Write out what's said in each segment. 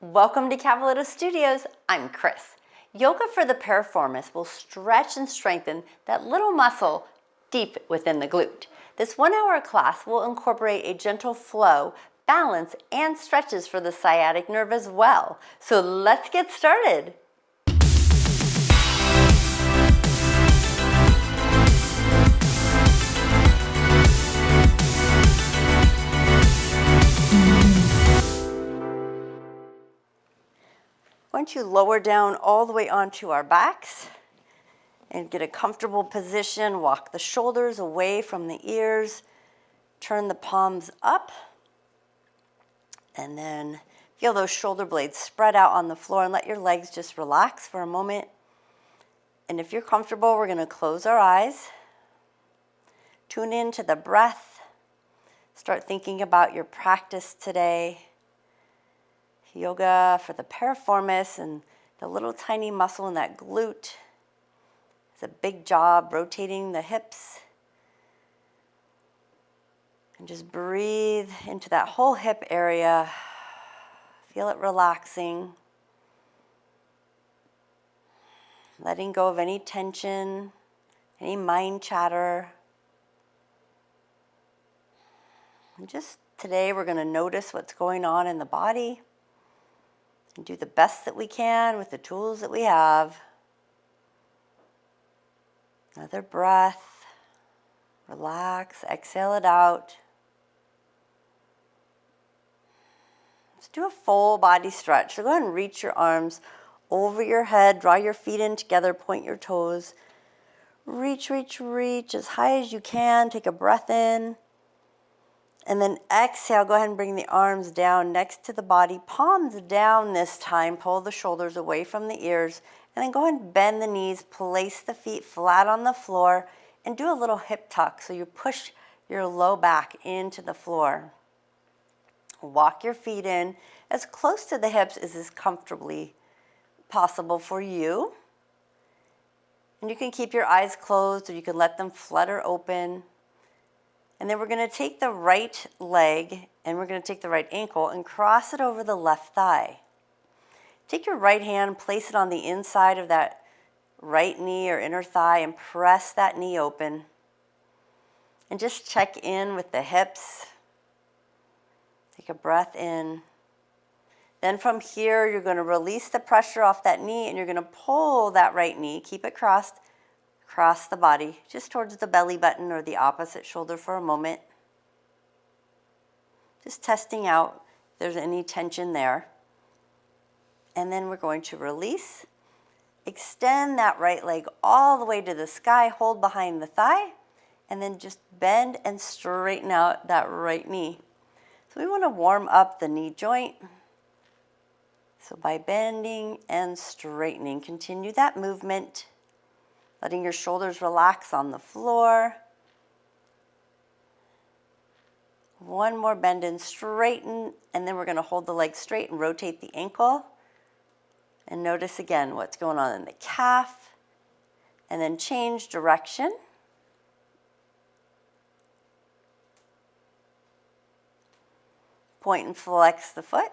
Welcome to Cavalotto Studios. I'm Chris. Yoga for the Piriformis will stretch and strengthen that little muscle deep within the glute. This 1-hour class will incorporate a gentle flow, balance, and stretches for the sciatic nerve as well. So let's get started. Going to lower down all the way onto our backs and get a comfortable position. Walk the shoulders away from the ears. Turn the palms up. And then feel those shoulder blades spread out on the floor and let your legs just relax for a moment. And if you're comfortable, we're going to close our eyes. Tune in to the breath. Start thinking about your practice today. Yoga for the piriformis and the little tiny muscle in that glute. It's a big job rotating the hips. And just breathe into that whole hip area. Feel it relaxing. Letting go of any tension, any mind chatter. And just today we're going to notice what's going on in the body. And do the best that we can with the tools that we have. Another breath. Relax. Exhale it out. Let's do a full body stretch. So go ahead and reach your arms over your head. Draw your feet in together. Point your toes. Reach, reach, reach as high as you can. Take a breath in. And then exhale, go ahead and bring the arms down next to the body. Palms down this time. Pull the shoulders away from the ears. And then go ahead and bend the knees. Place the feet flat on the floor. And do a little hip tuck. So you push your low back into the floor. Walk your feet in as close to the hips as is comfortably possible for you. And you can keep your eyes closed or you can let them flutter open. And then we're going to take the right leg and we're going to take the right ankle and cross it over the left thigh. Take your right hand, place it on the inside of that right knee or inner thigh and press that knee open. And just check in with the hips. Take a breath in. Then from here, you're going to release the pressure off that knee and you're going to pull that right knee, keep it crossed, across the body, just towards the belly button or the opposite shoulder for a moment. Just testing out if there's any tension there. And then we're going to release. Extend that right leg all the way to the sky, hold behind the thigh, and then just bend and straighten out that right knee. So we want to warm up the knee joint. So by bending and straightening, continue that movement. Letting your shoulders relax on the floor. One more bend and straighten, and then we're going to hold the leg straight and rotate the ankle. And notice again what's going on in the calf. And then change direction. Point and flex the foot.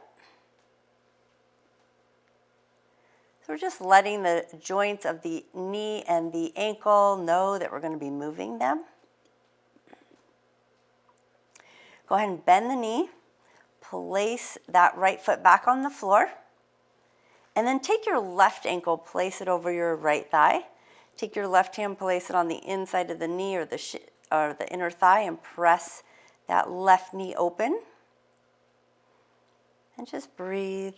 So we're just letting the joints of the knee and the ankle know that we're going to be moving them. Go ahead and bend the knee. Place that right foot back on the floor. And then take your left ankle, place it over your right thigh. Take your left hand, place it on the inside of the knee or the inner thigh and press that left knee open. And just breathe.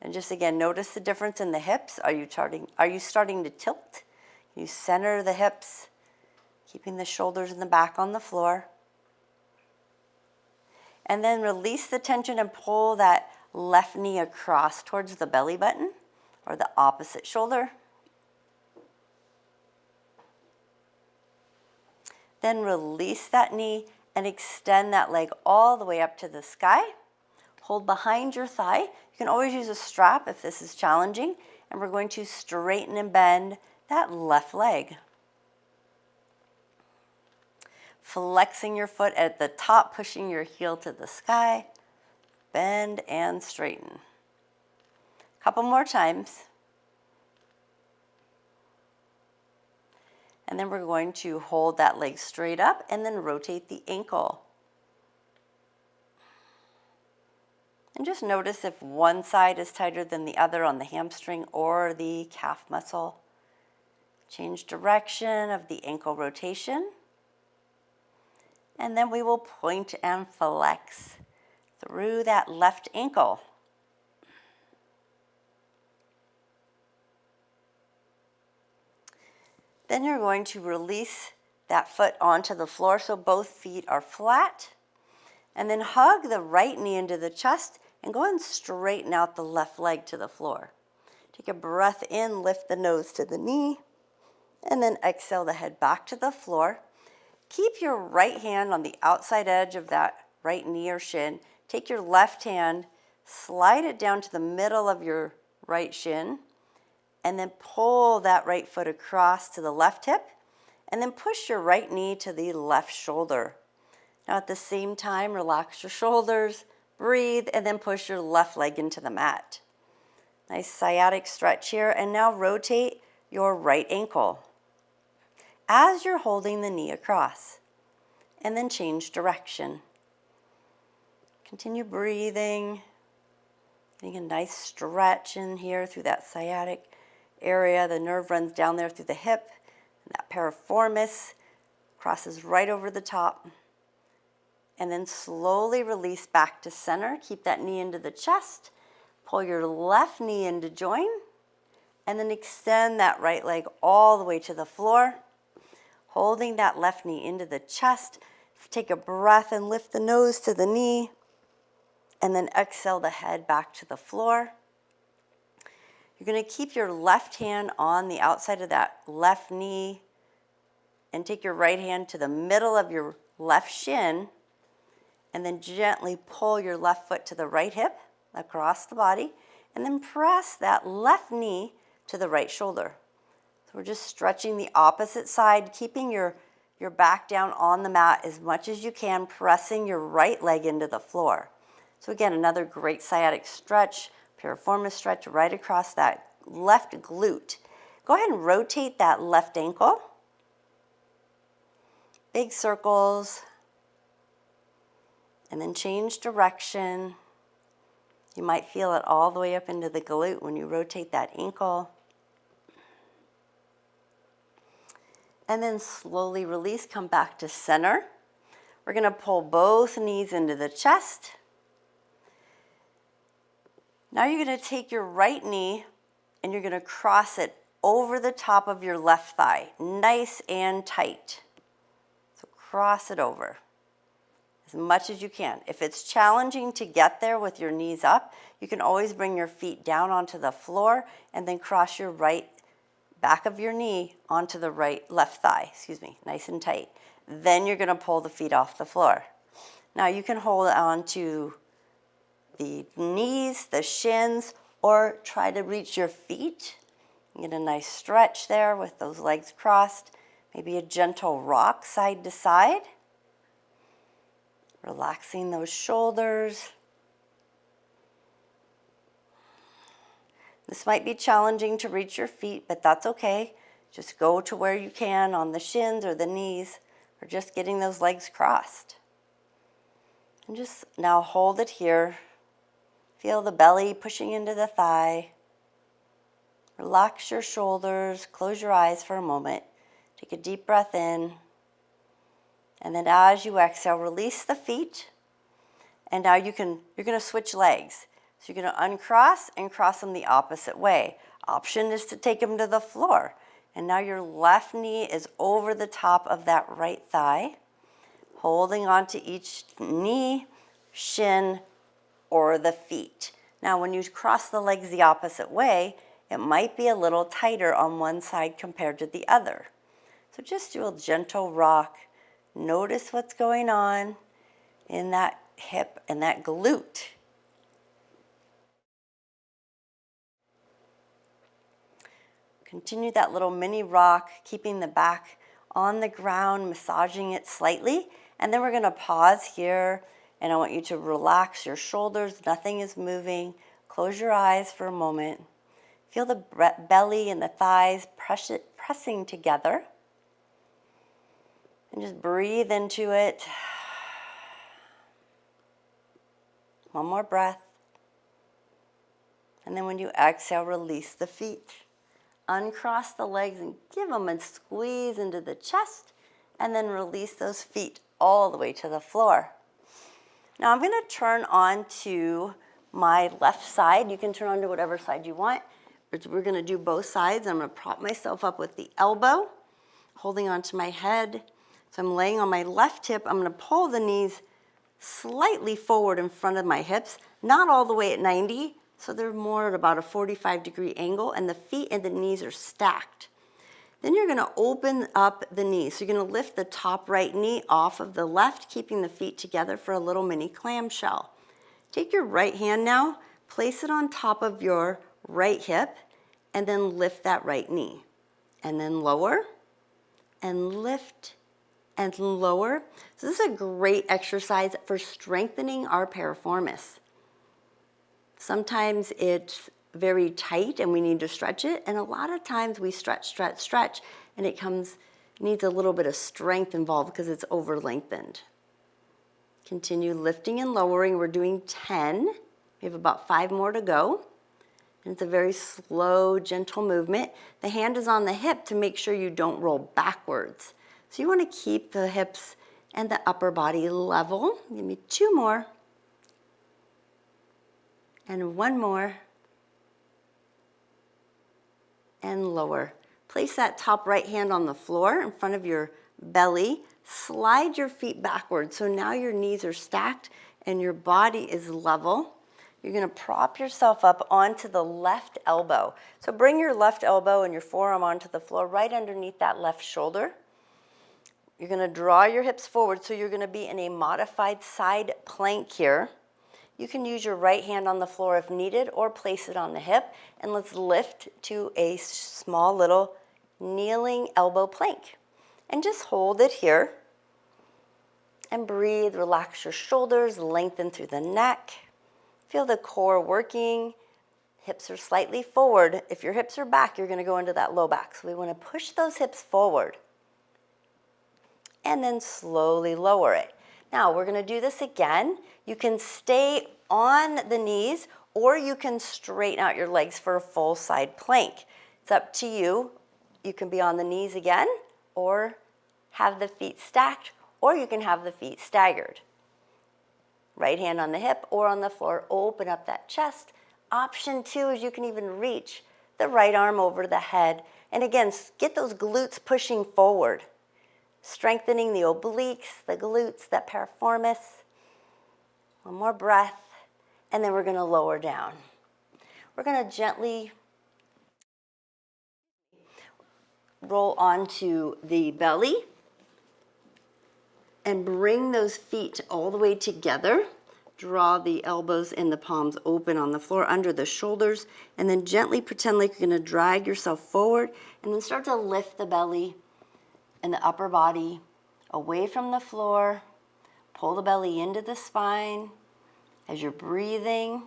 And just again, notice the difference in the hips. Are you starting to tilt? You center the hips, keeping the shoulders and the back on the floor. And then release the tension and pull that left knee across towards the belly button or the opposite shoulder. Then release that knee and extend that leg all the way up to the sky. Hold behind your thigh. You can always use a strap if this is challenging. And we're going to straighten and bend that left leg. Flexing your foot at the top, pushing your heel to the sky. bend and straighten. Couple more times. And then we're going to hold that leg straight up and then rotate the ankle. And just notice if one side is tighter than the other on the hamstring or the calf muscle. Change direction of the ankle rotation. And then we will point and flex through that left ankle. Then you're going to release that foot onto the floor so both feet are flat. And then hug the right knee into the chest and go ahead and straighten out the left leg to the floor. Take a breath in, lift the nose to the knee, and then exhale the head back to the floor. Keep your right hand on the outside edge of that right knee or shin. Take your left hand, slide it down to the middle of your right shin, and then pull that right foot across to the left hip, and then push your right knee to the left shoulder. Now at the same time, relax your shoulders, breathe, and then push your left leg into the mat. Nice sciatic stretch here, and now rotate your right ankle as you're holding the knee across, and then change direction. Continue breathing, getting a nice stretch in here through that sciatic area. The nerve runs down there through the hip, and that piriformis crosses right over the top. And then slowly release back to center. Keep that knee into the chest. Pull your left knee into join, and then extend that right leg all the way to the floor. Holding that left knee into the chest. Take a breath and lift the nose to the knee, and then exhale the head back to the floor. You're going to keep your left hand on the outside of that left knee and take your right hand to the middle of your left shin, and then gently pull your left foot to the right hip across the body, and then press that left knee to the right shoulder. So we're just stretching the opposite side, keeping your back down on the mat as much as you can, pressing your right leg into the floor. So again, another great sciatic stretch, piriformis stretch right across that left glute. Go ahead and rotate that left ankle. Big circles. And then change direction. You might feel it all the way up into the glute when you rotate that ankle. And then slowly release, come back to center. We're going to pull both knees into the chest. Now you're going to take your right knee and you're going to cross it over the top of your left thigh, nice and tight. So cross it over as much as you can. If it's challenging to get there with your knees up, you can always bring your feet down onto the floor and then cross your right back of your knee onto the left thigh, nice and tight. Then you're going to pull the feet off the floor. Now you can hold on to the knees, the shins, or try to reach your feet. Get a nice stretch there with those legs crossed. Maybe a gentle rock side to side. Relaxing those shoulders. This might be challenging to reach your feet, but that's okay. Just go to where you can on the shins or the knees, or just getting those legs crossed. And just now hold it here. Feel the belly pushing into the thigh. Relax your shoulders, close your eyes for a moment. Take a deep breath in. And then as you exhale, release the feet. And now you're going to switch legs. So you're going to uncross and cross them the opposite way. Option is to take them to the floor. And now your left knee is over the top of that right thigh, holding onto each knee, shin, or the feet. Now when you cross the legs the opposite way, it might be a little tighter on one side compared to the other. So just do a gentle rock. Notice what's going on in that hip and that glute. Continue that little mini rock, keeping the back on the ground, massaging it slightly. And then we're going to pause here And I want you to relax your shoulders. Nothing is moving. Close your eyes for a moment. Feel the belly and the thighs pressing together. And just breathe into it. One more breath. And then when you exhale, release the feet. Uncross the legs and give them a squeeze into the chest. And then release those feet all the way to the floor. Now I'm going to turn on to my left side. You can turn on to whatever side you want. But we're going to do both sides. I'm going to prop myself up with the elbow, holding onto my head. So I'm laying on my left hip. I'm going to pull the knees slightly forward in front of my hips, not all the way at 90. So they're more at about a 45-degree angle, and the feet and the knees are stacked. Then you're going to open up the knees. So you're going to lift the top right knee off of the left, keeping the feet together for a little mini clamshell. Take your right hand now, place it on top of your right hip, and then lift that right knee. And then lower, and lift, and lower. So this is a great exercise for strengthening our piriformis. Sometimes it's very tight and we need to stretch it, and a lot of times we stretch, and it needs a little bit of strength involved because it's over lengthened. Continue lifting and lowering. We're doing 10. We have about 5 more to go. And it's a very slow, gentle movement. The hand is on the hip to make sure you don't roll backwards. So you want to keep the hips and the upper body level. Give me 2 more. And 1 more. And lower. Place that top right hand on the floor in front of your belly. Slide your feet backwards. So now your knees are stacked and your body is level. You're going to prop yourself up onto the left elbow. So bring your left elbow and your forearm onto the floor right underneath that left shoulder. You're going to draw your hips forward, so you're going to be in a modified side plank here. You can use your right hand on the floor if needed, or place it on the hip. And let's lift to a small little kneeling elbow plank. And just hold it here. And breathe, relax your shoulders, lengthen through the neck. Feel the core working. Hips are slightly forward. If your hips are back, you're going to go into that low back. So we want to push those hips forward. And then slowly lower it. Now we're going to do this again. You can stay on the knees, or you can straighten out your legs for a full side plank. It's up to you. You can be on the knees again, or have the feet stacked, or you can have the feet staggered. Right hand on the hip or on the floor, open up that chest. Option 2 is you can even reach the right arm over the head. And again, get those glutes pushing forward. Strengthening the obliques, the glutes, that piriformis. 1 more breath, and then we're going to lower down. We're going to gently roll onto the belly and bring those feet all the way together. Draw the elbows and the palms open on the floor under the shoulders, and then gently pretend like you're going to drag yourself forward, and then start to lift the belly and the upper body away from the floor. Pull the belly into the spine as you're breathing,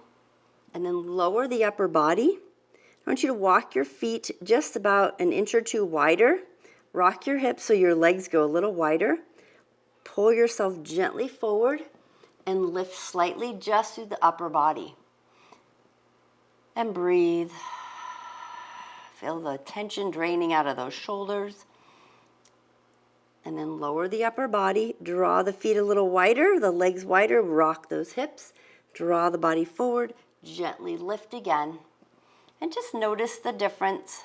and then lower the upper body. I want you to walk your feet just about an inch or 2 wider. Rock your hips so your legs go a little wider. Pull yourself gently forward and lift slightly just through the upper body. And breathe. Feel the tension draining out of those shoulders. And then lower the upper body. Draw the feet a little wider, the legs wider. Rock those hips. Draw the body forward. Gently lift again. And just notice the difference.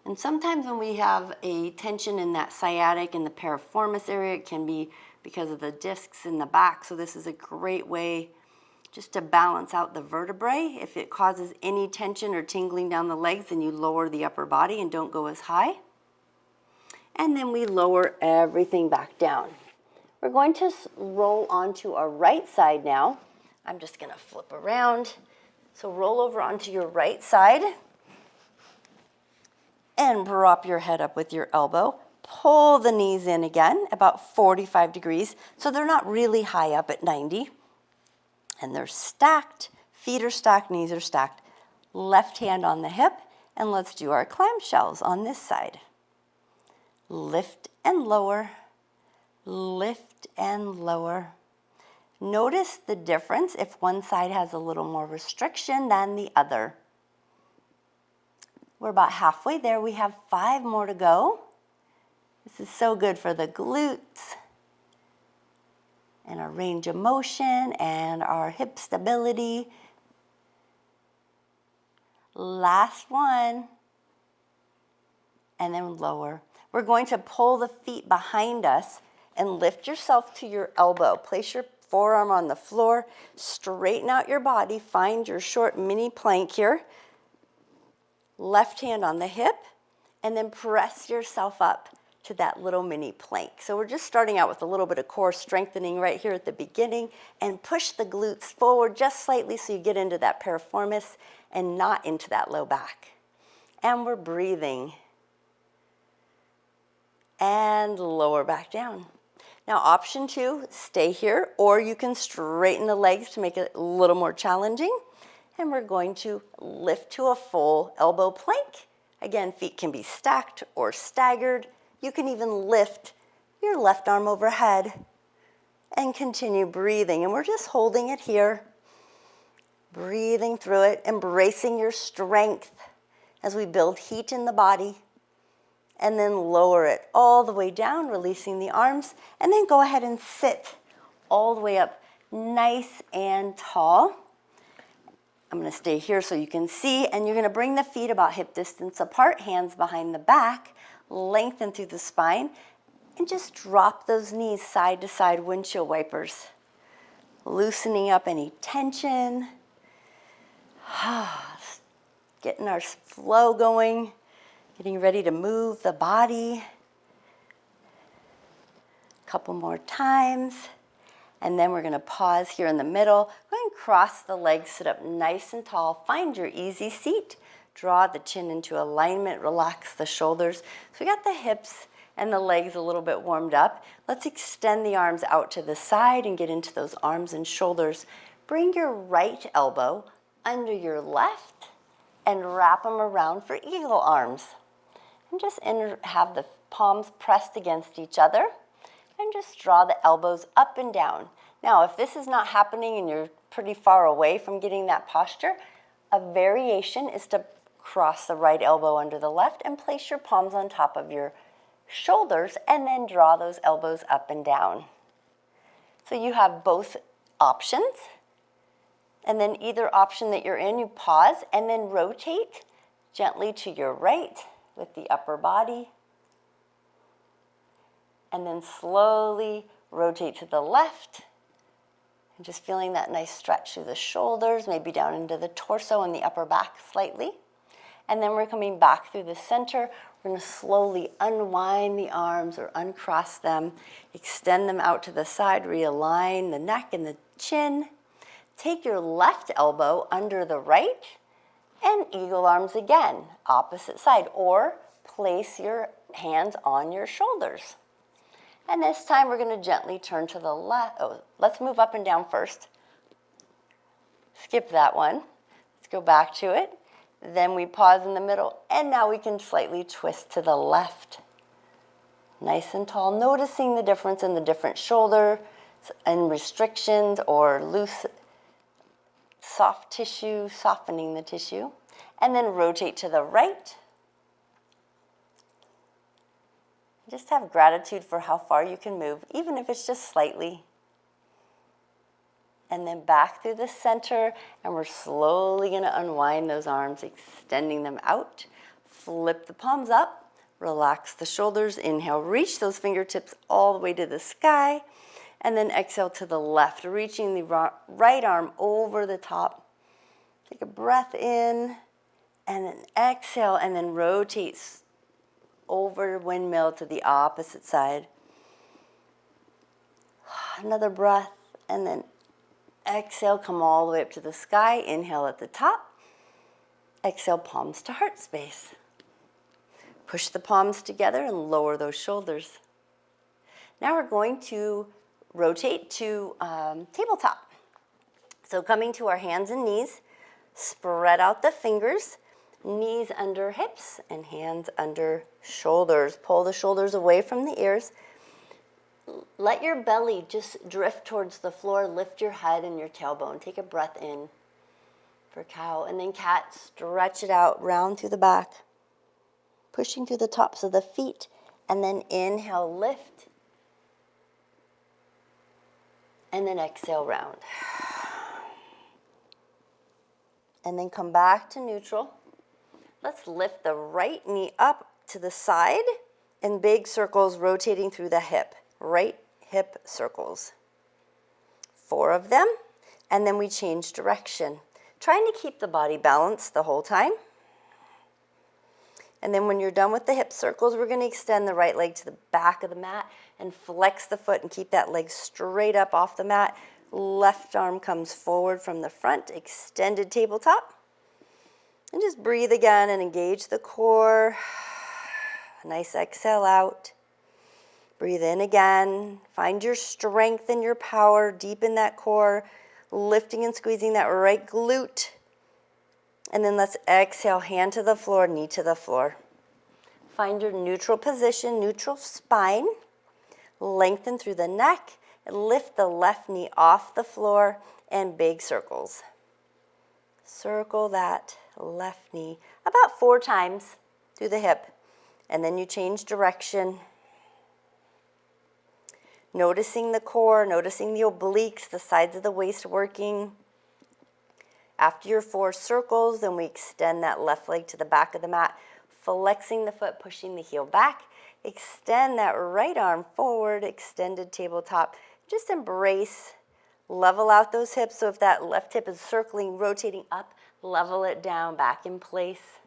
And sometimes when we have a tension in that sciatic and the piriformis area, it can be because of the discs in the back. So this is a great way just to balance out the vertebrae. If it causes any tension or tingling down the legs, then you lower the upper body and don't go as high. And then we lower everything back down. We're going to roll onto our right side now. I'm just going to flip around. So roll over onto your right side and prop your head up with your elbow. pull the knees in again, about 45 degrees. So they're not really high up at 90. And they're stacked. Feet are stacked, knees are stacked. Left hand on the hip. And let's do our clamshells on this side. Lift and lower. Lift and lower. Notice the difference if one side has a little more restriction than the other. We're about halfway there. We have 5 more to go. This is so good for the glutes and our range of motion and our hip stability. Last one. And then lower. We're going to pull the feet behind us and lift yourself to your elbow. Place your forearm on the floor. Straighten out your body. Find your short mini plank here. Left hand on the hip. And then press yourself up to that little mini plank. So we're just starting out with a little bit of core strengthening right here at the beginning, and push the glutes forward just slightly so you get into that piriformis and not into that low back. And we're breathing. And lower back down. Now option 2, stay here, or you can straighten the legs to make it a little more challenging. And we're going to lift to a full elbow plank. Again, feet can be stacked or staggered. You can even lift your left arm overhead and continue breathing. And we're just holding it here, breathing through it, embracing your strength as we build heat in the body. And then lower it all the way down, releasing the arms. And then go ahead and sit all the way up nice and tall. I'm going to stay here so you can see. And you're going to bring the feet about hip distance apart, hands behind the back. Lengthen through the spine, and just drop those knees side to side, windshield wipers. Loosening up any tension. Getting our flow going. Getting ready to move the body. A couple more times. And then we're going to pause here in the middle. Go ahead and cross the legs, sit up nice and tall. Find your easy seat. Draw the chin into alignment, relax the shoulders. So we got the hips and the legs a little bit warmed up. Let's extend the arms out to the side and get into those arms and shoulders. Bring your right elbow under your left and wrap them around for eagle arms. And just have the palms pressed against each other and just draw the elbows up and down. Now, if this is not happening and you're pretty far away from getting that posture, a variation is to cross the right elbow under the left and place your palms on top of your shoulders and then draw those elbows up and down. So you have both options. And then either option that you're in, you pause and then rotate gently to your right with the upper body. And then slowly rotate to the left. And just feeling that nice stretch through the shoulders, maybe down into the torso and the upper back slightly. And then we're coming back through the center. We're going to slowly unwind the arms or uncross them, extend them out to the side, realign the neck and the chin. Take your left elbow under the right and eagle arms again, opposite side, or place your hands on your shoulders. And this time we're going to gently turn to the left. Oh, let's move up and down first. Skip that one. Let's go back to it. Then we pause in the middle, and now we can slightly twist to the left. Nice and tall, noticing the difference in the different shoulder and restrictions or loose, soft tissue, softening the tissue. And then rotate to the right. Just have gratitude for how far you can move, even if it's just slightly. And then back through the center, and we're slowly going to unwind those arms, extending them out. Flip the palms up, relax the shoulders, inhale, reach those fingertips all the way to the sky, and then exhale to the left, reaching the right arm over the top. Take a breath in, and then exhale, and then rotate over windmill to the opposite side. Another breath, and then exhale, come all the way up to the sky. Inhale at the top. Exhale, palms to heart space. Push the palms together and lower those shoulders. Now we're going to rotate to tabletop. So coming to our hands and knees, spread out the fingers, knees under hips and hands under shoulders. Pull the shoulders away from the ears. Let your belly just drift towards the floor. Lift your head and your tailbone. Take a breath in for cow. And then cat, stretch it out, round through the back. Pushing through the tops of the feet. And then inhale, lift. And then exhale, round. And then come back to neutral. Let's lift the right knee up to the side in big circles rotating through the hip. Right hip circles. 4 of them. And then we change direction. Trying to keep the body balanced the whole time. And then when you're done with the hip circles, we're going to extend the right leg to the back of the mat and flex the foot and keep that leg straight up off the mat. Left arm comes forward from the front, extended tabletop. And just breathe again and engage the core. A nice exhale out. Breathe in again. Find your strength and your power deep in that core, lifting and squeezing that right glute. And then let's exhale, hand to the floor, knee to the floor. Find your neutral position, neutral spine. Lengthen through the neck. Lift the left knee off the floor and big circles. Circle that left knee about 4 times through the hip. And then you change direction. Noticing the core, noticing the obliques, the sides of the waist working. After your 4 circles, then we extend that left leg to the back of the mat, flexing the foot, pushing the heel back. Extend that right arm forward, extended tabletop. Just embrace, level out those hips. So if that left hip is circling, rotating up, level it down, back in place.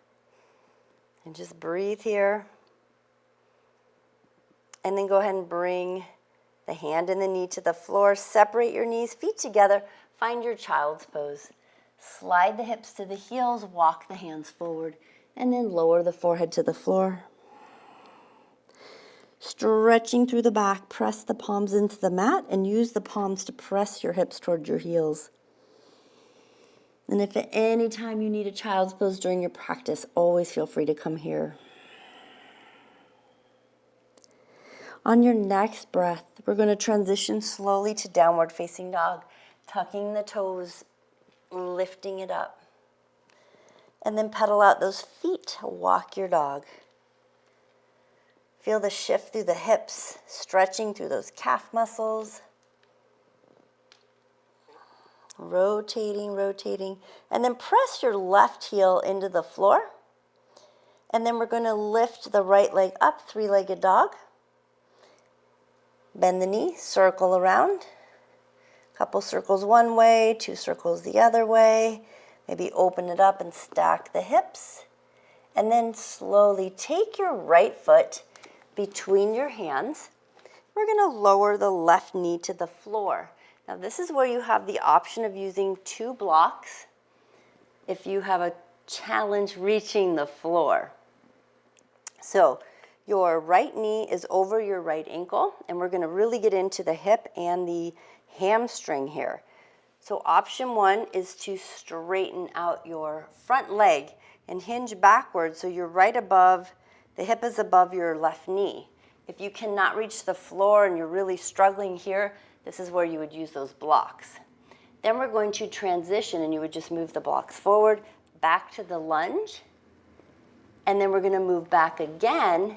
And just breathe here. And then go ahead and bring the hand and the knee to the floor. Separate your knees, feet together. Find your child's pose. Slide the hips to the heels, walk the hands forward, and then lower the forehead to the floor. Stretching through the back, press the palms into the mat and use the palms to press your hips toward your heels. And if at any time you need a child's pose during your practice, always feel free to come here. On your next breath, we're going to transition slowly to downward facing dog, tucking the toes, lifting it up. And then pedal out those feet, walk your dog. Feel the shift through the hips, stretching through those calf muscles. Rotating, rotating. And then press your left heel into the floor. And then we're going to lift the right leg up, 3-legged dog. Bend the knee, circle around. Couple circles one way, 2 circles the other way. Maybe open it up and stack the hips. And then slowly take your right foot between your hands. We're going to lower the left knee to the floor. Now this is where you have the option of using 2 blocks if you have a challenge reaching the floor. So your right knee is over your right ankle, and we're going to really get into the hip and the hamstring here. So option 1 is to straighten out your front leg and hinge backwards so you're right above, the hip is above your left knee. If you cannot reach the floor and you're really struggling here, this is where you would use those blocks. Then we're going to transition, and you would just move the blocks forward, back to the lunge, and then we're going to move back again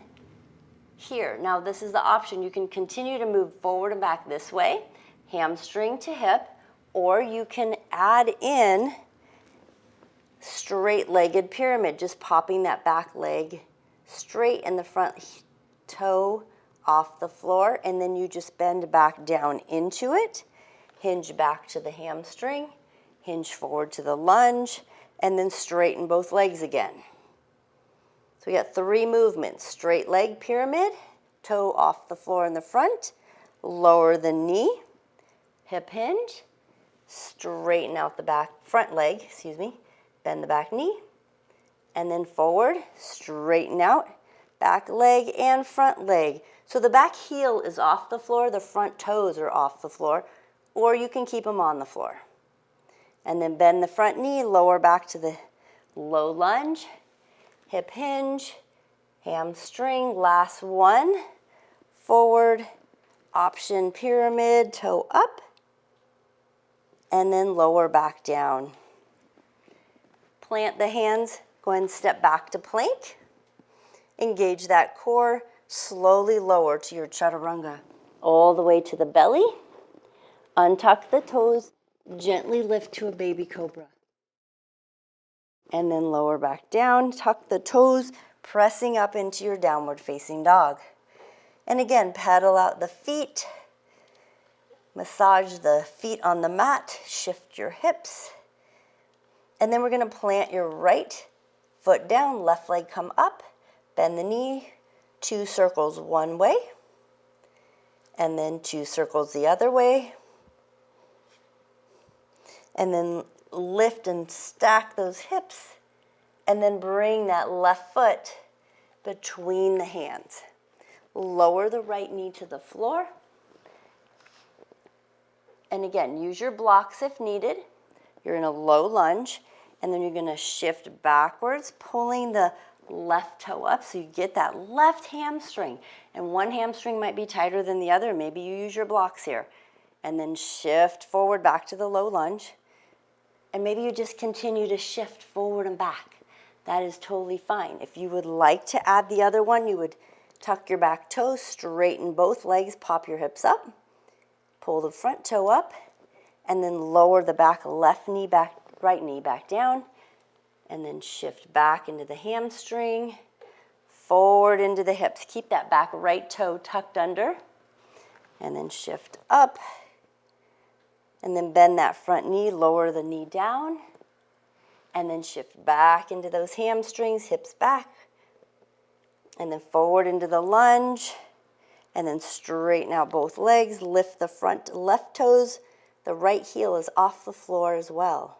here. Now this is the option. You can continue to move forward and back this way, hamstring to hip, or you can add in straight-legged pyramid, just popping that back leg straight and the front toe off the floor, and then you just bend back down into it, hinge back to the hamstring, hinge forward to the lunge, and then straighten both legs again. So we got 3 movements: straight leg pyramid, toe off the floor in the front, lower the knee, hip hinge, straighten out the back front leg, bend the back knee, and then forward, straighten out, back leg and front leg. So the back heel is off the floor, the front toes are off the floor, or you can keep them on the floor. And then bend the front knee, lower back to the low lunge, hip hinge, hamstring, last one, forward, option pyramid, toe up, and then lower back down. Plant the hands, go ahead and step back to plank. Engage that core, slowly lower to your chaturanga, all the way to the belly. Untuck the toes, gently lift to a baby cobra. And then lower back down, tuck the toes, pressing up into your downward facing dog. And again, paddle out the feet, massage the feet on the mat, shift your hips. And then we're going to plant your right foot down, left leg come up, bend the knee, 2 circles one way, and then 2 circles the other way. And then lift and stack those hips, and then bring that left foot between the hands. Lower the right knee to the floor. And again, use your blocks if needed. You're in a low lunge, and then you're going to shift backwards, pulling the left toe up so you get that left hamstring. And one hamstring might be tighter than the other. Maybe you use your blocks here. And then shift forward back to the low lunge. And maybe you just continue to shift forward and back. That is totally fine. If you would like to add the other one, you would tuck your back toes, straighten both legs, pop your hips up, pull the front toe up, and then lower the back left knee back, right knee back down, and then shift back into the hamstring, forward into the hips. Keep that back right toe tucked under, and then shift up, and then bend that front knee, lower the knee down, and then shift back into those hamstrings, hips back, and then forward into the lunge, and then straighten out both legs, lift the front left toes, the right heel is off the floor as well,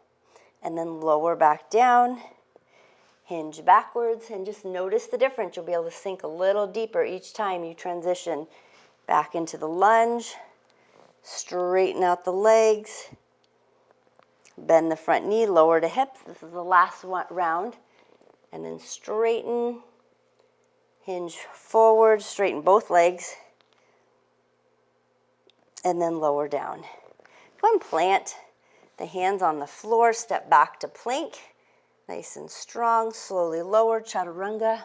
and then lower back down, hinge backwards, and just notice the difference. You'll be able to sink a little deeper each time you transition back into the lunge. Straighten out the legs, bend the front knee, lower the hips. This is the last round. And then straighten, hinge forward, straighten both legs, and then lower down. Go and plant the hands on the floor, step back to plank, nice and strong, slowly lower, chaturanga.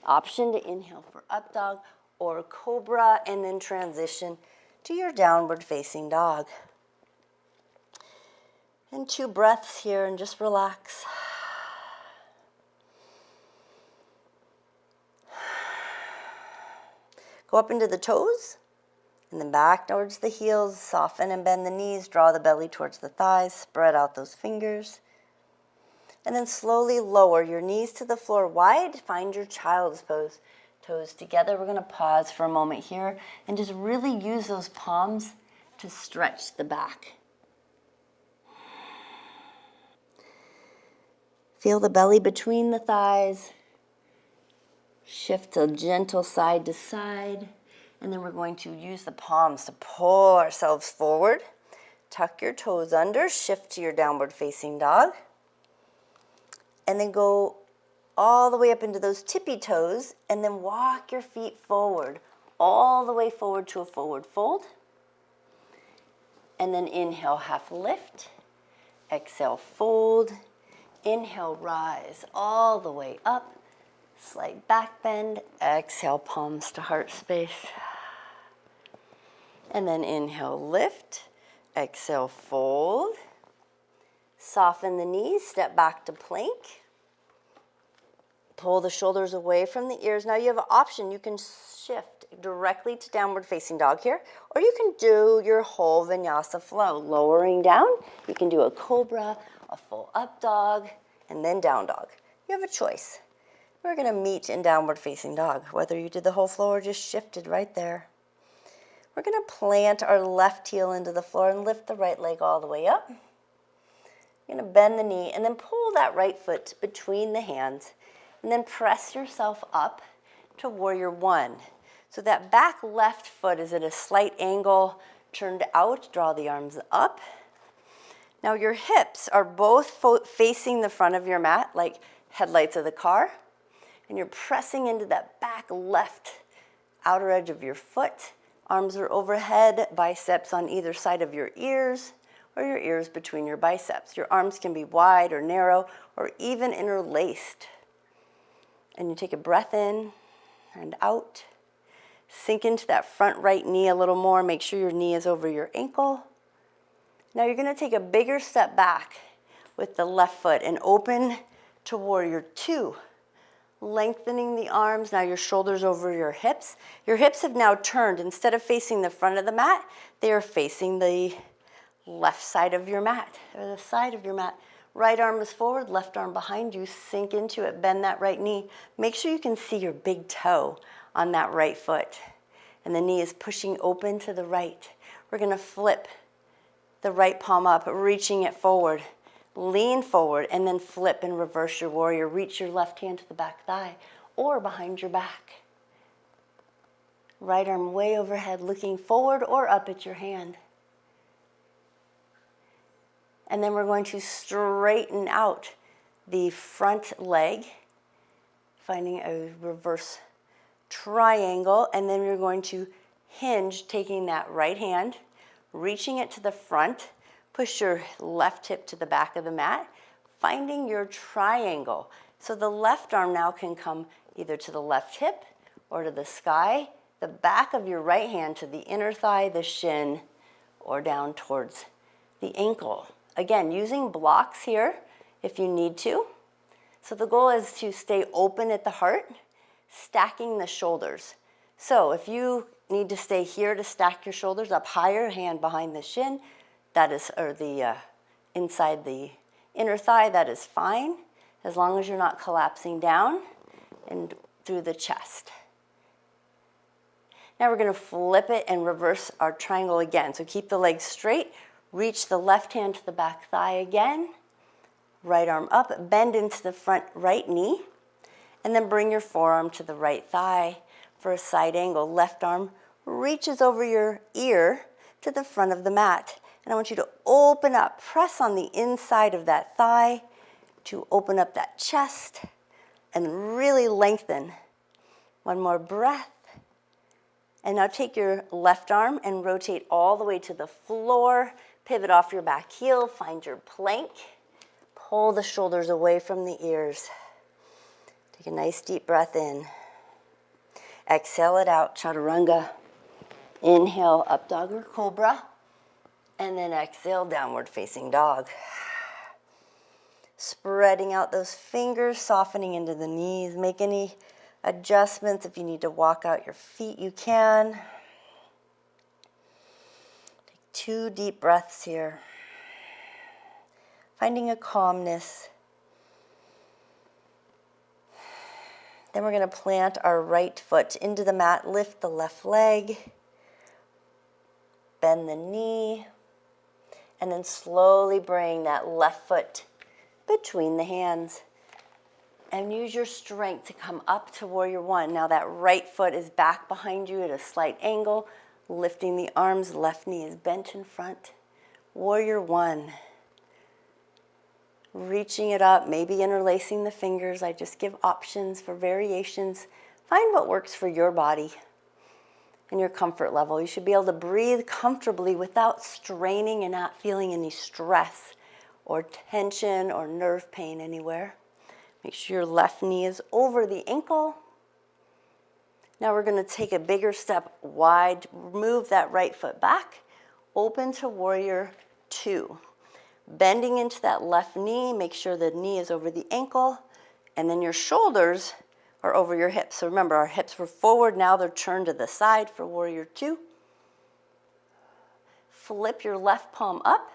Option to inhale for up dog or cobra, and then transition to your downward facing dog. And 2 breaths here and just relax. Go up into the toes and then back towards the heels. Soften and bend the knees. Draw the belly towards the thighs. Spread out those fingers. And then slowly lower your knees to the floor wide. Find your child's pose. Toes together. We're going to pause for a moment here and just really use those palms to stretch the back. Feel the belly between the thighs. Shift a gentle side to side. And then we're going to use the palms to pull ourselves forward. Tuck your toes under. Shift to your downward facing dog. And then go all the way up into those tippy toes, and then walk your feet forward, all the way forward to a forward fold. And then inhale, half lift. Exhale, fold. Inhale, rise all the way up. Slight back bend. Exhale, palms to heart space. And then inhale, lift. Exhale, fold. Soften the knees, step back to plank. Pull the shoulders away from the ears. Now you have an option. You can shift directly to downward facing dog here, or you can do your whole vinyasa flow. Lowering down, you can do a cobra, a full up dog, and then down dog. You have a choice. We're going to meet in downward facing dog, whether you did the whole flow or just shifted right there. We're going to plant our left heel into the floor and lift the right leg all the way up. You're going to bend the knee and then pull that right foot between the hands. And then press yourself up. to warrior one. So that back left foot is at a slight angle, turned out, draw the arms up. Now your hips are both facing the front of your mat like headlights of the car, and you're pressing into that back left outer edge of your foot. Arms are overhead, biceps on either side of your ears, or your ears between your biceps. Your arms can be wide or narrow or even interlaced. And you take a breath in and out. Sink into that front right knee a little more. Make sure your knee is over your ankle. Now you're going to take a bigger step back with the left foot and open to warrior two. Lengthening the arms, now your shoulders over your hips. Your hips have now turned. Instead of facing the front of the mat, they are facing the left side of your mat, or the side of your mat. Right arm is forward, left arm behind you. Sink into it, bend that right knee. Make sure you can see your big toe on that right foot. And the knee is pushing open to the right. We're going to flip the right palm up, reaching it forward. Lean forward and then flip and reverse your warrior. Reach your left hand to the back thigh or behind your back. Right arm way overhead, looking forward or up at your hand. And then we're going to straighten out the front leg, finding a reverse triangle, and then we're going to hinge, taking that right hand, reaching it to the front, push your left hip to the back of the mat, finding your triangle. So the left arm now can come either to the left hip or to the sky, the back of your right hand to the inner thigh, the shin, or down towards the ankle. Again, using blocks here if you need to. So the goal is to stay open at the heart, stacking the shoulders. So if you need to stay here to stack your shoulders up higher, hand behind the shin, that is, or the inside the inner thigh, that is fine, as long as you're not collapsing down and through the chest. Now we're going to flip it and reverse our triangle again. So keep the legs straight. Reach the left hand to the back thigh again. Right arm up, bend into the front right knee, and then bring your forearm to the right thigh for a side angle. Left arm reaches over your ear to the front of the mat. And I want you to open up, press on the inside of that thigh to open up that chest and really lengthen. One more breath. And now take your left arm and rotate all the way to the floor. Pivot off your back heel, find your plank. Pull the shoulders away from the ears. Take a nice deep breath in. Exhale it out, chaturanga. Inhale, up dog or cobra. And then exhale, downward facing dog. Spreading out those fingers, softening into the knees. Make any adjustments. If you need to walk out your feet, you can. 2 deep breaths here. Finding a calmness. Then we're going to plant our right foot into the mat, lift the left leg, bend the knee, and then slowly bring that left foot between the hands. And use your strength to come up to warrior one. Now that right foot is back behind you at a slight angle. Lifting the arms, left knee is bent in front. Warrior one. Reaching it up, maybe interlacing the fingers. I just give options for variations. Find what works for your body and your comfort level. You should be able to breathe comfortably without straining and not feeling any stress or tension or nerve pain anywhere. Make sure your left knee is over the ankle. Now we're going to take a bigger step wide, move that right foot back, open to warrior two. Bending into that left knee, make sure the knee is over the ankle, and then your shoulders are over your hips. So remember, our hips were forward, now they're turned to the side for warrior two. Flip your left palm up,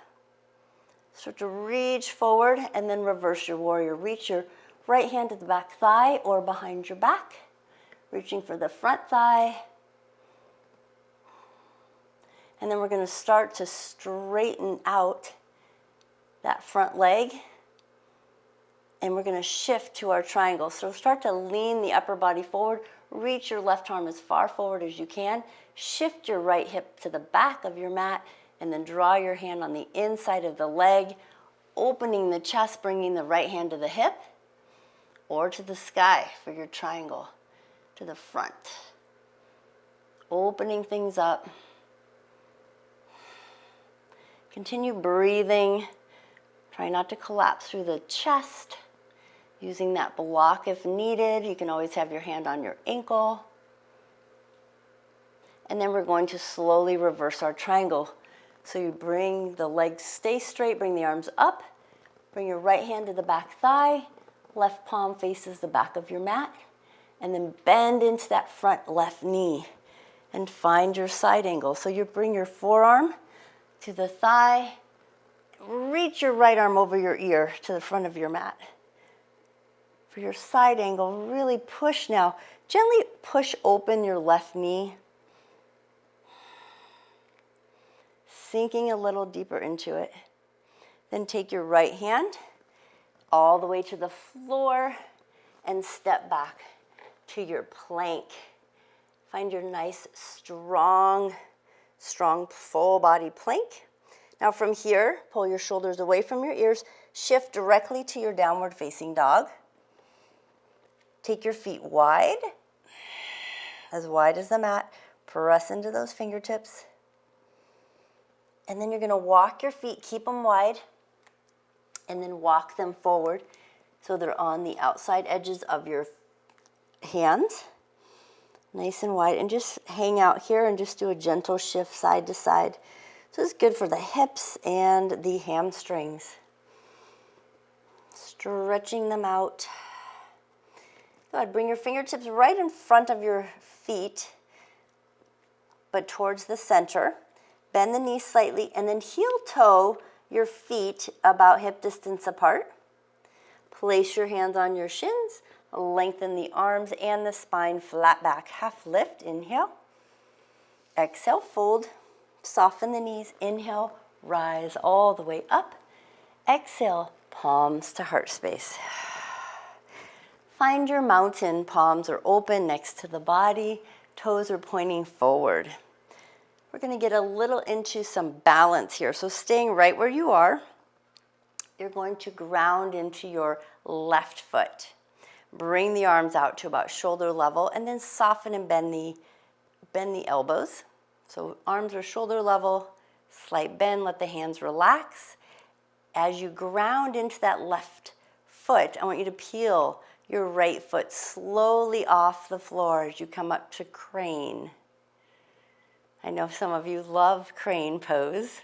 start to reach forward, and then reverse your warrior. Reach your right hand to the back thigh or behind your back. Reaching for the front thigh. And then we're going to start to straighten out that front leg. And we're going to shift to our triangle. So start to lean the upper body forward. Reach your left arm as far forward as you can. Shift your right hip to the back of your mat, and then draw your hand on the inside of the leg, opening the chest, bringing the right hand to the hip or to the sky for your triangle, to the front. Opening things up. Continue breathing. Try not to collapse through the chest. Using that block if needed. You can always have your hand on your ankle. And then we're going to slowly reverse our triangle. So you bring the legs, stay straight, bring the arms up. Bring your right hand to the back thigh. Left palm faces the back of your mat. And then bend into that front left knee. And find your side angle. So you bring your forearm to the thigh. Reach your right arm over your ear to the front of your mat. For your side angle, really push now. Gently push open your left knee. Sinking a little deeper into it. Then take your right hand all the way to the floor and step back to your plank. Find your nice, strong full body plank. Now from here, pull your shoulders away from your ears. Shift directly to your downward facing dog. Take your feet wide as the mat. Press into those fingertips. And then you're going to walk your feet, keep them wide, and then walk them forward so they're on the outside edges of your hands. Nice and wide. And just hang out here and just do a gentle shift side to side. So it's good for the hips and the hamstrings. Stretching them out. Go ahead, bring your fingertips right in front of your feet, but towards the center. Bend the knees slightly, and then heel toe your feet about hip distance apart. Place your hands on your shins. Lengthen the arms and the spine, flat back, half lift. Inhale. Exhale, fold. Soften the knees. Inhale, rise all the way up. Exhale, palms to heart space. Find your mountain. Palms are open next to the body. Toes are pointing forward. We're going to get a little into some balance here. So staying right where you are, you're going to ground into your left foot. Bring the arms out to about shoulder level, and then soften and bend the elbows. So arms are shoulder level, slight bend, let the hands relax. As you ground into that left foot, I want you to peel your right foot slowly off the floor as you come up to crane. I know some of you love crane pose.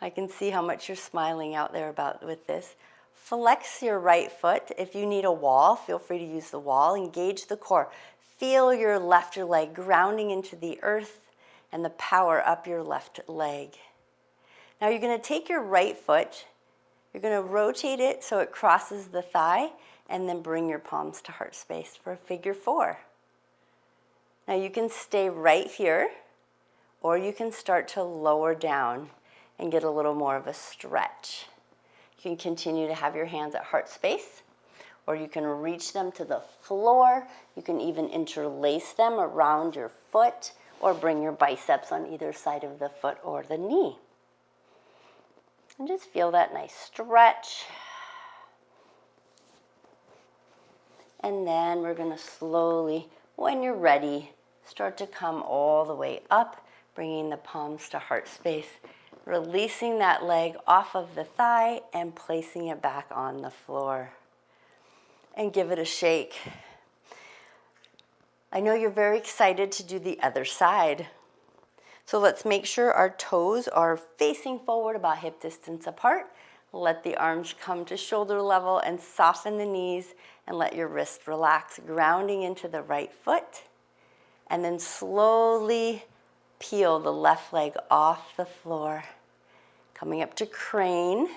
I can see how much you're smiling out there with this. Flex your right foot. If you need a wall, feel free to use the wall. Engage the core. Feel your left leg grounding into the earth and the power up your left leg. Now you're going to take your right foot, you're going to rotate it so it crosses the thigh, and then bring your palms to heart space for a figure four. Now you can stay right here, or you can start to lower down and get a little more of a stretch. You can continue to have your hands at heart space, or you can reach them to the floor. You can even interlace them around your foot, or bring your biceps on either side of the foot or the knee. And just feel that nice stretch. And then we're going to slowly, when you're ready, start to come all the way up, bringing the palms to heart space, releasing that leg off of the thigh and placing it back on the floor. And give it a shake. I know you're very excited to do the other side. So let's make sure our toes are facing forward about hip distance apart. Let the arms come to shoulder level and soften the knees and let your wrist relax, grounding into the right foot. And then slowly peel the left leg off the floor. Coming up to crane.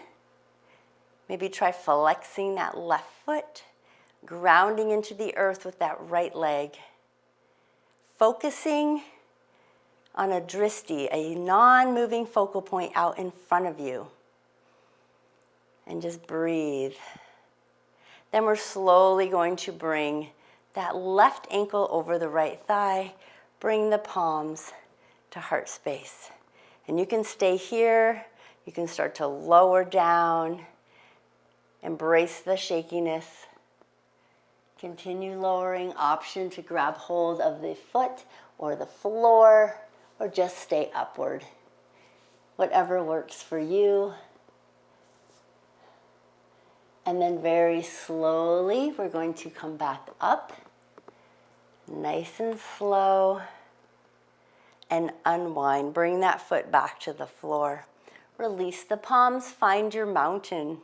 Maybe try flexing that left foot, grounding into the earth with that right leg. Focusing on a dristi, a non-moving focal point out in front of you. And just breathe. Then we're slowly going to bring that left ankle over the right thigh. Bring the palms to heart space. And you can stay here. You can start to lower down. Embrace the shakiness. Continue lowering. Option to grab hold of the foot or the floor, or just stay upward. Whatever works for you. And then very slowly, we're going to come back up. Nice and slow. And unwind. Bring that foot back to the floor. Release the palms. Find your mountain.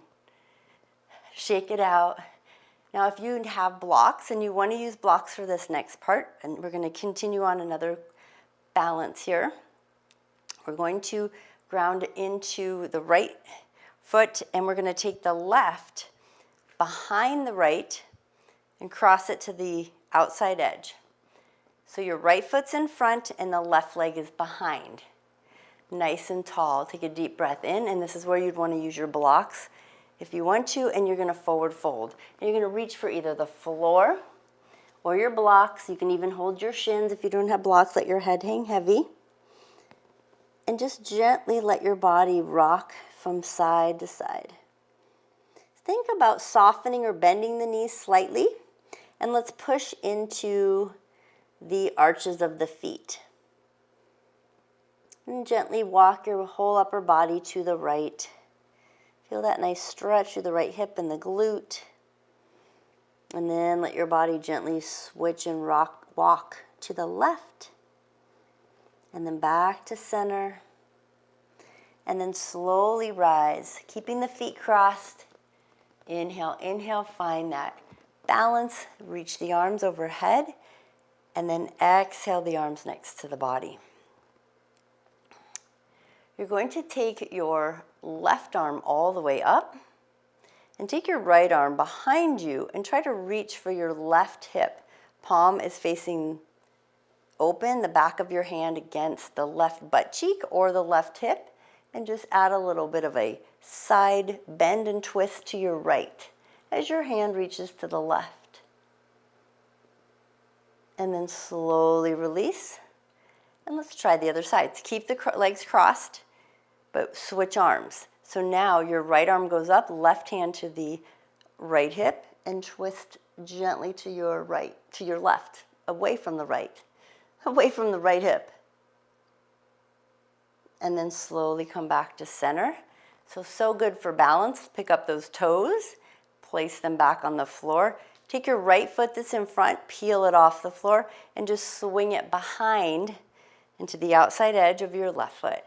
Shake it out. Now, if you have blocks and you want to use blocks for this next part, and we're going to continue on another balance here, we're going to ground into the right foot, and we're going to take the left behind the right and cross it to the outside edge. So your right foot's in front and the left leg is behind. Nice and tall. Take a deep breath in, and this is where you'd want to use your blocks if you want to, and you're going to forward fold. And you're going to reach for either the floor or your blocks. You can even hold your shins. If you don't have blocks, let your head hang heavy. And just gently let your body rock from side to side. Think about softening or bending the knees slightly, and let's push into the arches of the feet. And gently walk your whole upper body to the right. Feel that nice stretch through the right hip and the glute. And then let your body gently switch and walk to the left. And then back to center. And then slowly rise, keeping the feet crossed. Inhale, inhale, find that balance. Reach the arms overhead. And then exhale the arms next to the body. You're going to take your left arm all the way up and take your right arm behind you and try to reach for your left hip. Palm is facing open, the back of your hand against the left butt cheek or the left hip, and just add a little bit of a side bend and twist to your right as your hand reaches to the left. And then slowly release. And let's try the other side. Keep the legs crossed, but switch arms. So now your right arm goes up, left hand to the right hip, and twist gently to your right, to your left, away from the right hip. And then slowly come back to center. So good for balance. Pick up those toes, place them back on the floor. Take your right foot that's in front, peel it off the floor, and just swing it behind into the outside edge of your left foot.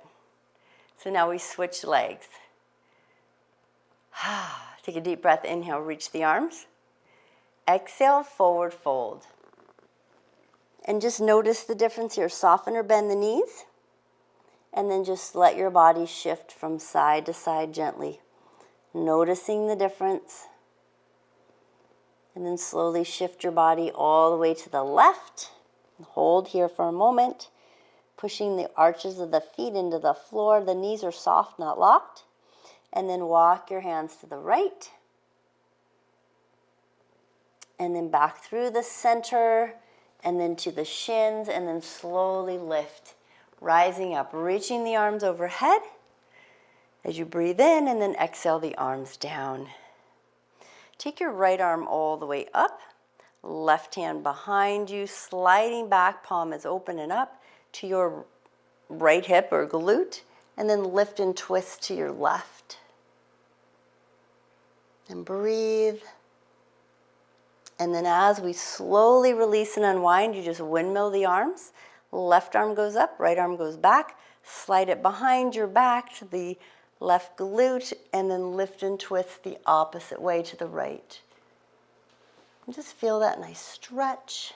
So now we switch legs. Take a deep breath, inhale, reach the arms. Exhale, forward fold. And just notice the difference here. Soften or bend the knees. And then just let your body shift from side to side gently. Noticing the difference. And then slowly shift your body all the way to the left. Hold here for a moment. Pushing the arches of the feet into the floor. The knees are soft, not locked. And then walk your hands to the right. And then back through the center. And then to the shins. And then slowly lift. Rising up, reaching the arms overhead. As you breathe in, and then exhale the arms down. Take your right arm all the way up. Left hand behind you, sliding back, palm is open and up to your right hip or glute, and then lift and twist to your left. And breathe. And then as we slowly release and unwind, you just windmill the arms. Left arm goes up, right arm goes back. Slide it behind your back to the left glute, and then lift and twist the opposite way to the right. And just feel that nice stretch.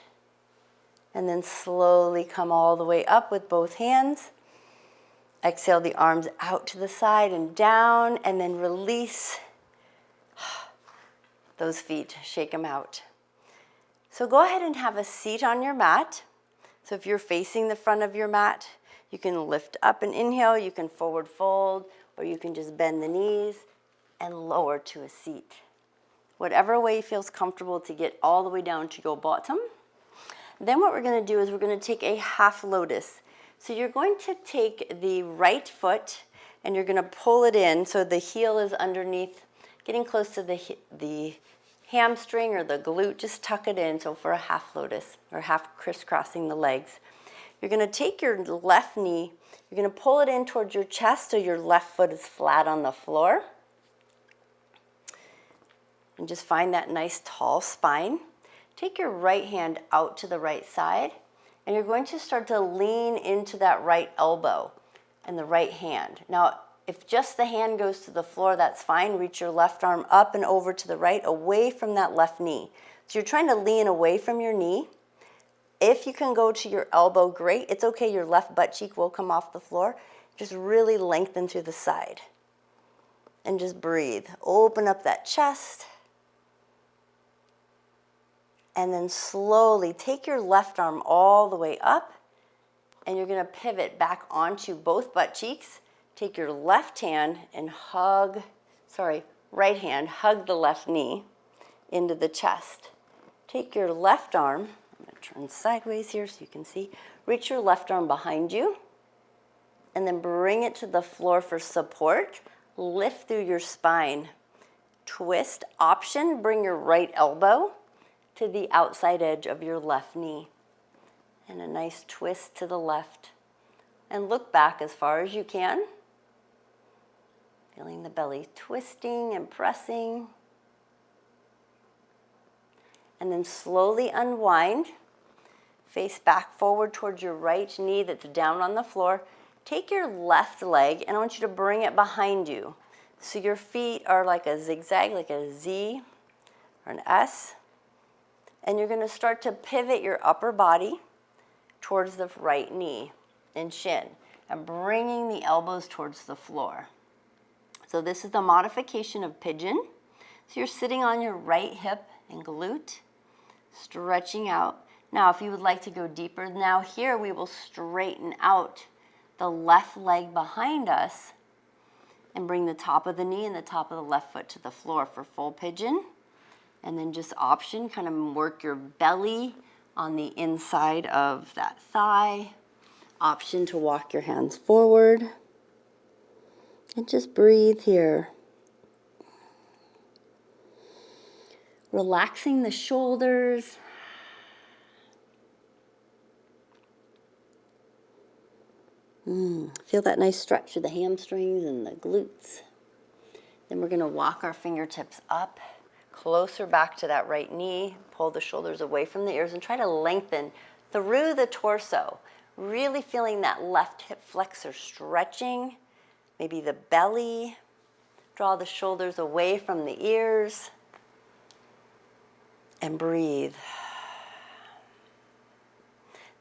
And then slowly come all the way up with both hands. Exhale the arms out to the side and down, and then release those feet, shake them out. So go ahead and have a seat on your mat. So if you're facing the front of your mat, you can lift up and inhale, you can forward fold, or you can just bend the knees and lower to a seat. whatever way feels comfortable to get all the way down to your bottom. Then what we're going to do is we're going to take a half lotus. So you're going to take the right foot and you're going to pull it in so the heel is underneath, getting close to the hamstring or the glute. Just tuck it in, so for a half lotus or half crisscrossing the legs. You're going to take your left knee, you're going to pull it in towards your chest so your left foot is flat on the floor. And just find that nice tall spine. Take your right hand out to the right side, and you're going to start to lean into that right elbow and the right hand. Now, if just the hand goes to the floor, that's fine. Reach your left arm up and over to the right, away from that left knee. So you're trying to lean away from your knee. If you can go to your elbow, great. It's okay, your left butt cheek will come off the floor. Just really lengthen through the side. And just breathe. Open up that chest. And then slowly take your left arm all the way up, and you're going to pivot back onto both butt cheeks. Take your left hand and right hand, hug the left knee into the chest. Take your left arm, I'm going to turn sideways here so you can see. Reach your left arm behind you, and then bring it to the floor for support. Lift through your spine. Twist. Option, bring your right elbow to the outside edge of your left knee. And a nice twist to the left. And look back as far as you can. Feeling the belly twisting and pressing. And then slowly unwind. Face back forward towards your right knee that's down on the floor. Take your left leg and I want you to bring it behind you. So your feet are like a zigzag, like a Z or an S. And you're going to start to pivot your upper body towards the right knee and shin, and bringing the elbows towards the floor. So this is the modification of pigeon. So you're sitting on your right hip and glute, stretching out. Now, if you would like to go deeper, now here we will straighten out the left leg behind us and bring the top of the knee and the top of the left foot to the floor for full pigeon. And then just option, kind of work your belly on the inside of that thigh. Option to walk your hands forward. And just breathe here. Relaxing the shoulders. Feel that nice stretch of the hamstrings and the glutes. Then we're going to walk our fingertips up. Closer back to that right knee, pull the shoulders away from the ears and try to lengthen through the torso. Really feeling that left hip flexor stretching, maybe the belly. Draw the shoulders away from the ears and breathe.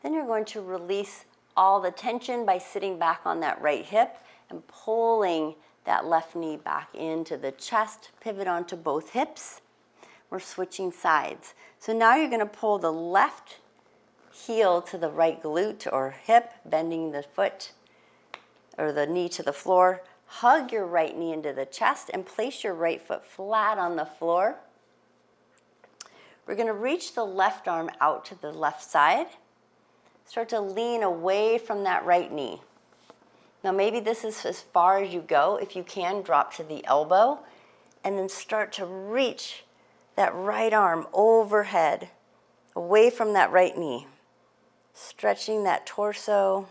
Then you're going to release all the tension by sitting back on that right hip and pulling that left knee back into the chest. Pivot onto both hips. We're switching sides. So now you're going to pull the left heel to the right glute or hip, bending the foot or the knee to the floor. Hug your right knee into the chest and place your right foot flat on the floor. We're going to reach the left arm out to the left side. Start to lean away from that right knee. Now maybe this is as far as you go. If you can, drop to the elbow and then start to reach that right arm overhead, away from that right knee. Stretching that torso.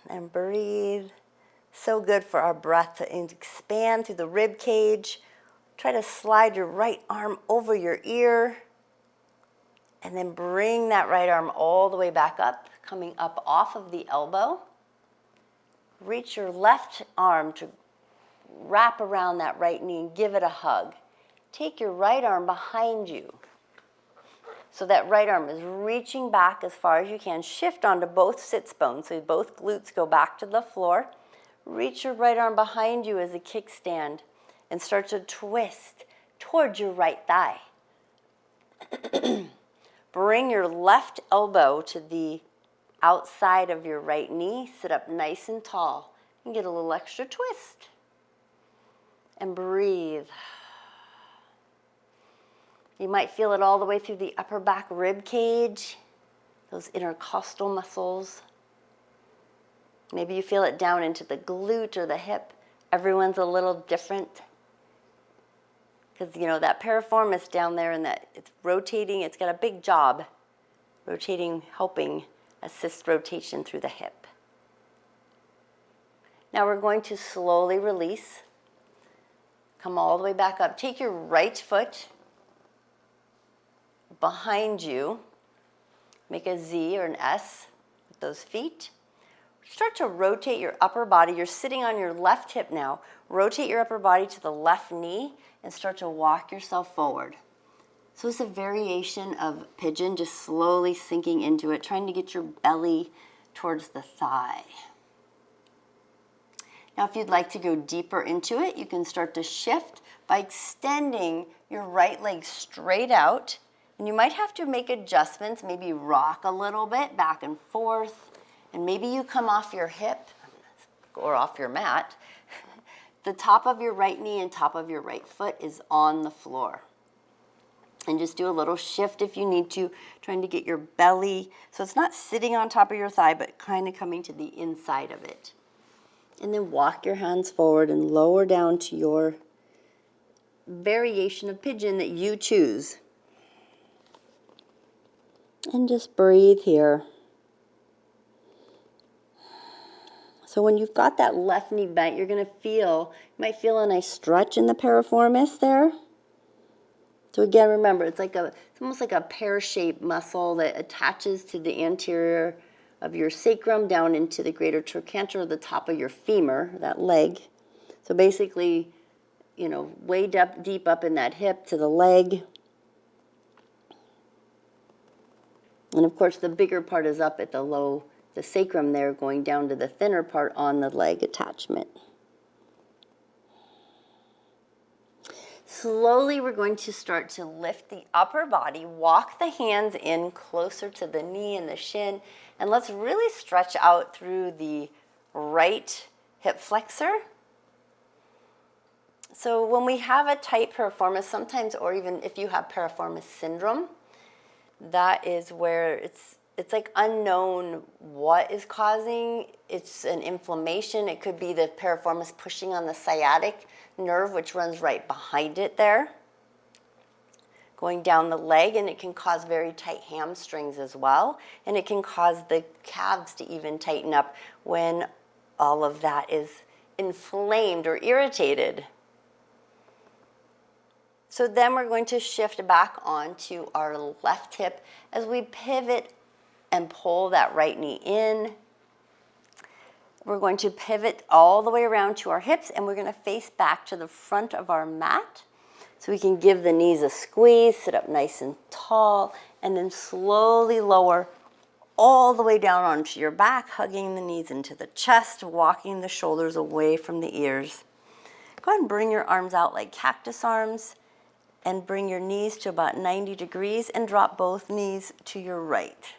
And breathe. So good for our breath to expand through the rib cage. Try to slide your right arm over your ear. And then bring that right arm all the way back up, coming up off of the elbow. Reach your left arm to wrap around that right knee and give it a hug. Take your right arm behind you. So that right arm is reaching back as far as you can. Shift onto both sits bones, so both glutes go back to the floor. Reach your right arm behind you as a kickstand and start to twist towards your right thigh. Bring your left elbow to the outside of your right knee. Sit up nice and tall and get a little extra twist. and breathe. You might feel it all the way through the upper back rib cage, those intercostal muscles. Maybe you feel it down into the glute or the hip. Everyone's a little different. Because, you know, that piriformis down there and that it's rotating, it's got a big job. Rotating, helping assist rotation through the hip. Now we're going to slowly release. Come all the way back up. Take your right foot behind you. Make a Z or an S with those feet. Start to rotate your upper body. You're sitting on your left hip now. Rotate your upper body to the left knee and start to walk yourself forward. So it's a variation of pigeon, just slowly sinking into it, trying to get your belly towards the thigh. Now, if you'd like to go deeper into it, you can start to shift by extending your right leg straight out. And you might have to make adjustments, maybe rock a little bit back and forth. And maybe you come off your hip or off your mat. The top of your right knee and top of your right foot is on the floor. And just do a little shift if you need to, trying to get your belly, so it's not sitting on top of your thigh, but kind of coming to the inside of it. And then walk your hands forward and lower down to your variation of pigeon that you choose. And just breathe here. So when you've got that left knee bent, you're going to feel, you might feel a nice stretch in the piriformis there. So again, remember, it's almost like a pear-shaped muscle that attaches to the anterior of your sacrum down into the greater trochanter, the top of your femur, that leg. So basically, you know, way deep up in that hip to the leg. And of course, the bigger part is up at the sacrum there, going down to the thinner part on the leg attachment. Slowly, we're going to start to lift the upper body, walk the hands in closer to the knee and the shin, and let's really stretch out through the right hip flexor. So when we have a tight piriformis, sometimes, or even if you have piriformis syndrome, that is where it's like unknown what is causing. It's an inflammation. It could be the piriformis pushing on the sciatic nerve, which runs right behind it there, going down the leg, and it can cause very tight hamstrings as well, and it can cause the calves to even tighten up when all of that is inflamed or irritated. So then we're going to shift back onto our left hip as we pivot and pull that right knee in. We're going to pivot all the way around to our hips, and we're going to face back to the front of our mat. So we can give the knees a squeeze, sit up nice and tall, and then slowly lower all the way down onto your back, hugging the knees into the chest, walking the shoulders away from the ears. Go ahead and bring your arms out like cactus arms, and bring your knees to about 90 degrees, and drop both knees to your right.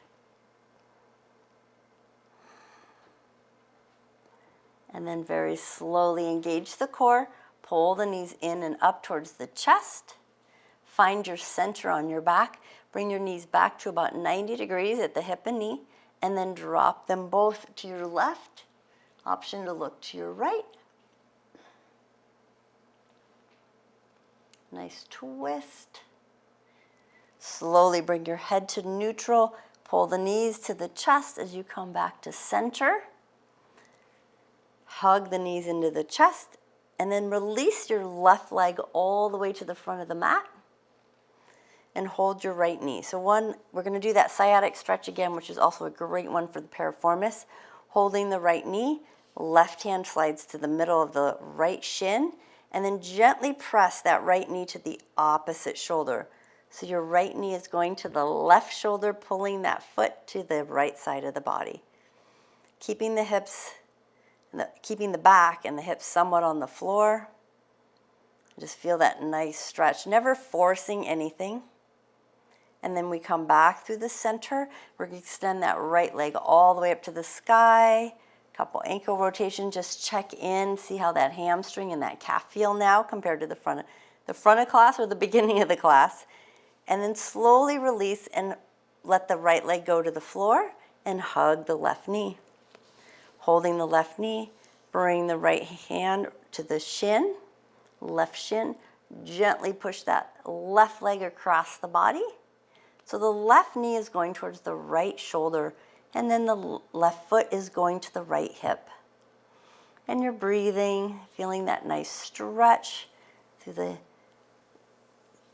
And then very slowly engage the core. Pull the knees in and up towards the chest. Find your center on your back. Bring your knees back to about 90 degrees at the hip and knee. And then drop them both to your left. Option to look to your right. Nice twist. Slowly bring your head to neutral. Pull the knees to the chest as you come back to center. Hug the knees into the chest, and then release your left leg all the way to the front of the mat, and hold your right knee. So we're going to do that sciatic stretch again, which is also a great one for the piriformis. Holding the right knee, left hand slides to the middle of the right shin, and then gently press that right knee to the opposite shoulder. So your right knee is going to the left shoulder, pulling that foot to the right side of the body. Keeping the hips, keeping the back and the hips somewhat on the floor. Just feel that nice stretch, never forcing anything. And then we come back through the center. We're going to extend that right leg all the way up to the sky. Couple ankle rotations, just check in, see how that hamstring and that calf feel now compared to the front of class or the beginning of the class. And then slowly release and let the right leg go to the floor and hug the left knee. Holding the left knee, bring the right hand to the shin, left shin. Gently push that left leg across the body. So the left knee is going towards the right shoulder, and then the left foot is going to the right hip. And you're breathing, feeling that nice stretch through the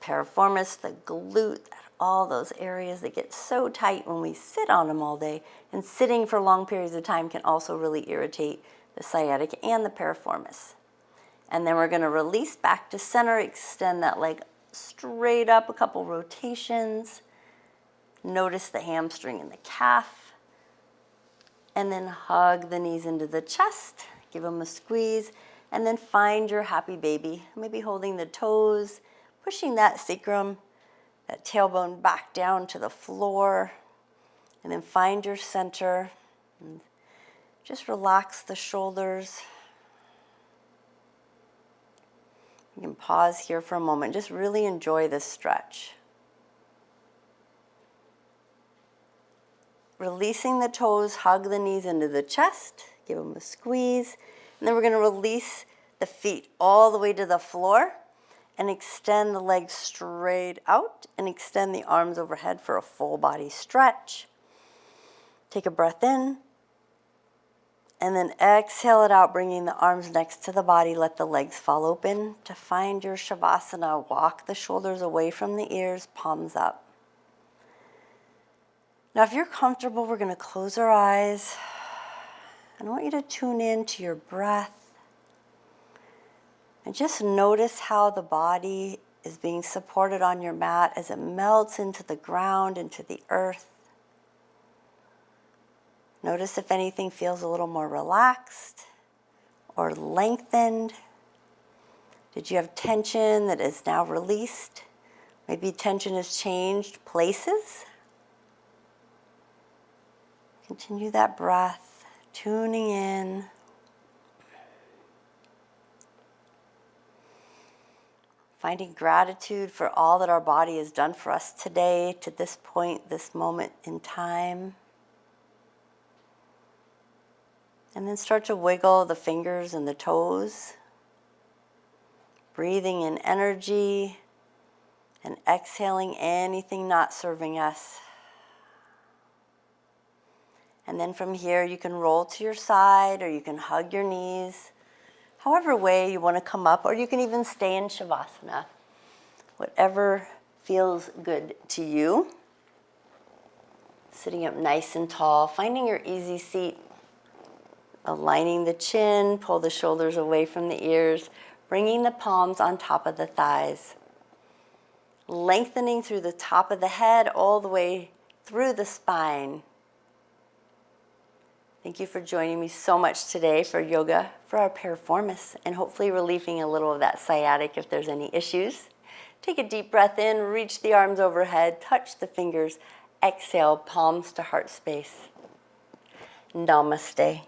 piriformis, the glute, all those areas that get so tight when we sit on them all day. And sitting for long periods of time can also really irritate the sciatic and the piriformis. And then we're going to release back to center, extend that leg straight up, a couple rotations. Notice the hamstring and the calf. And then hug the knees into the chest, give them a squeeze, and then find your happy baby. Maybe holding the toes, pushing that sacrum, that tailbone back down to the floor, and then find your center. And just relax the shoulders. You can pause here for a moment. Just really enjoy this stretch. Releasing the toes, hug the knees into the chest, give them a squeeze. And then we're going to release the feet all the way to the floor and extend the legs straight out and extend the arms overhead for a full body stretch. Take a breath in. And then exhale it out, bringing the arms next to the body. Let the legs fall open to find your Shavasana. Walk the shoulders away from the ears, palms up. Now, if you're comfortable, we're going to close our eyes. And I want you to tune in to your breath. And just notice how the body is being supported on your mat as it melts into the ground, into the earth. Notice if anything feels a little more relaxed or lengthened. Did you have tension that is now released? Maybe tension has changed places. Continue that breath, tuning in. Finding gratitude for all that our body has done for us today, to this point, this moment in time. And then start to wiggle the fingers and the toes. Breathing in energy and exhaling anything not serving us. And then from here, you can roll to your side or you can hug your knees. However way you want to come up, or you can even stay in Shavasana. Whatever feels good to you. Sitting up nice and tall, finding your easy seat. Aligning the chin, pull the shoulders away from the ears, bringing the palms on top of the thighs. Lengthening through the top of the head all the way through the spine. Thank you for joining me so much today for yoga for our piriformis and hopefully relieving a little of that sciatic if there's any issues. Take a deep breath in, reach the arms overhead, touch the fingers, exhale, palms to heart space. Namaste.